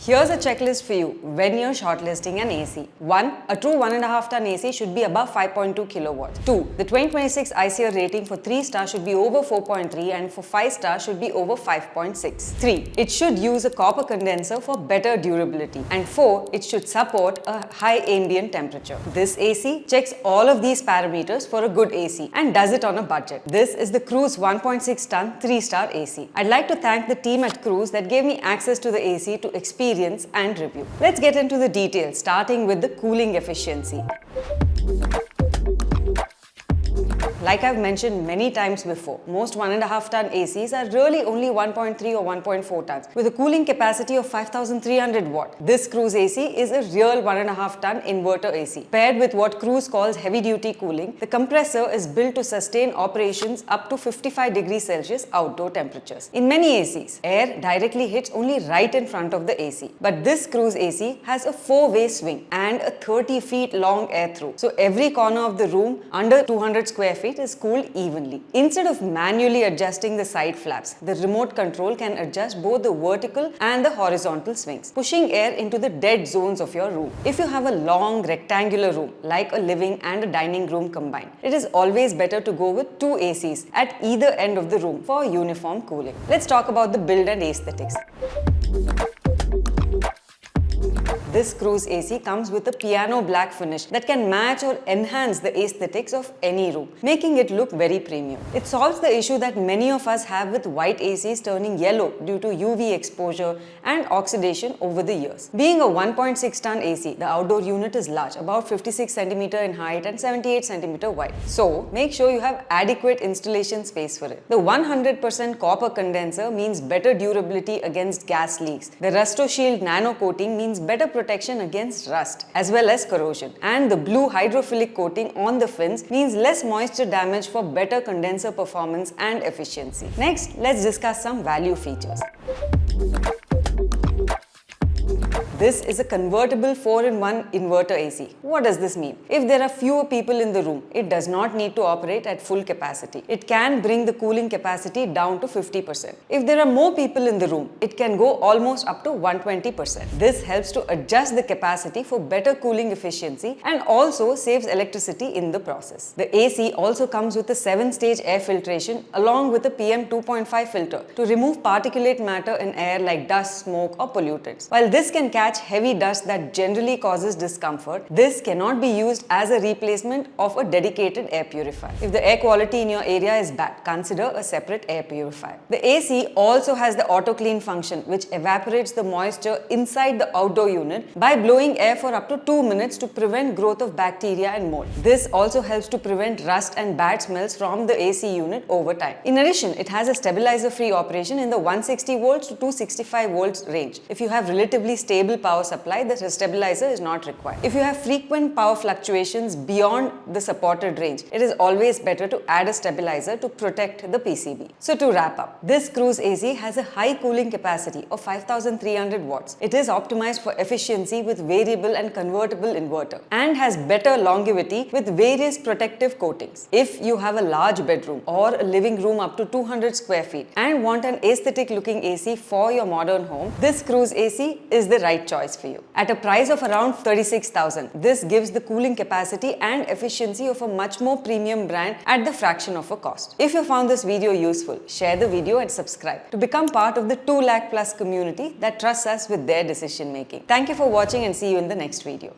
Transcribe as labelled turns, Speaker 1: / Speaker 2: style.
Speaker 1: Here's a checklist for you when you're shortlisting an AC. 1. A true 1.5 ton AC should be above 5.2 kilowatts. 2. The 2026 ICR rating for 3 stars should be over 4.3 and for 5 stars should be over 5.6. 3. It should use a copper condenser for better durability. And 4. It should support a high ambient temperature. This AC checks all of these parameters for a good AC and does it on a budget. This is the Cruise 1.6 ton 3-star AC. I'd like to thank the team at Cruise that gave me access to the AC to experience and review. Let's get into the details, starting with the cooling efficiency. Like I've mentioned many times before, most 1.5 ton ACs are really only 1.3 or 1.4 tons with a cooling capacity of 5300 watt. This Cruise AC is a real 1.5 ton inverter AC. Paired with what Cruise calls heavy duty cooling, the compressor is built to sustain operations up to 55 degrees Celsius outdoor temperatures. In many ACs, air directly hits only right in front of the AC. But this Cruise AC has a 4-way swing and a 30 feet long air through. So every corner of the room under 200 square feet is cooled evenly. Instead of manually adjusting the side flaps, the remote control can adjust both the vertical and the horizontal swings, pushing air into the dead zones of your room. If you have a long rectangular room, like a living and a dining room combined, it is always better to go with 2 ACs at either end of the room for uniform cooling. Let's talk about the build and aesthetics. This Cruise AC comes with a piano black finish that can match or enhance the aesthetics of any room, making it look very premium. It solves the issue that many of us have with white ACs turning yellow due to UV exposure and oxidation over the years. Being a 1.6 ton AC, the outdoor unit is large, about 56 cm in height and 78 cm wide. So, make sure you have adequate installation space for it. The 100% copper condenser means better durability against gas leaks. The Rusto Shield nano coating means better protection against rust as well as corrosion, and the blue hydrophilic coating on the fins means less moisture damage for better condenser performance and efficiency. Next, let's discuss some value features. This is a convertible 4-in-1 inverter AC. What does this mean? If there are fewer people in the room, it does not need to operate at full capacity. It can bring the cooling capacity down to 50%. If there are more people in the room, it can go almost up to 120%. This helps to adjust the capacity for better cooling efficiency and also saves electricity in the process. The AC also comes with a 7-stage air filtration along with a PM 2.5 filter to remove particulate matter in air like dust, smoke or pollutants. While this can catch heavy dust that generally causes discomfort, this cannot be used as a replacement of a dedicated air purifier. If the air quality in your area is bad, consider a separate air purifier. The AC also has the auto clean function, which evaporates the moisture inside the outdoor unit by blowing air for up to 2 minutes to prevent growth of bacteria and mold. This also helps to prevent rust and bad smells from the AC unit over time. In addition, it has a stabilizer free operation in the 160 volts to 265 volts range. If you have relatively stable power supply, the stabilizer is not required. If you have frequent power fluctuations beyond the supported range, it is always better to add a stabilizer to protect the PCB. So to wrap up, this Cruise AC has a high cooling capacity of 5300 watts. It is optimized for efficiency with variable and convertible inverter and has better longevity with various protective coatings. If you have a large bedroom or a living room up to 200 square feet and want an aesthetic looking AC for your modern home, this Cruise AC is the right choice for you. At a price of around 36,000, this gives the cooling capacity and efficiency of a much more premium brand at the fraction of a cost. If you found this video useful, share the video and subscribe to become part of the 2 lakh plus community that trusts us with their decision making. Thank you for watching and see you in the next video.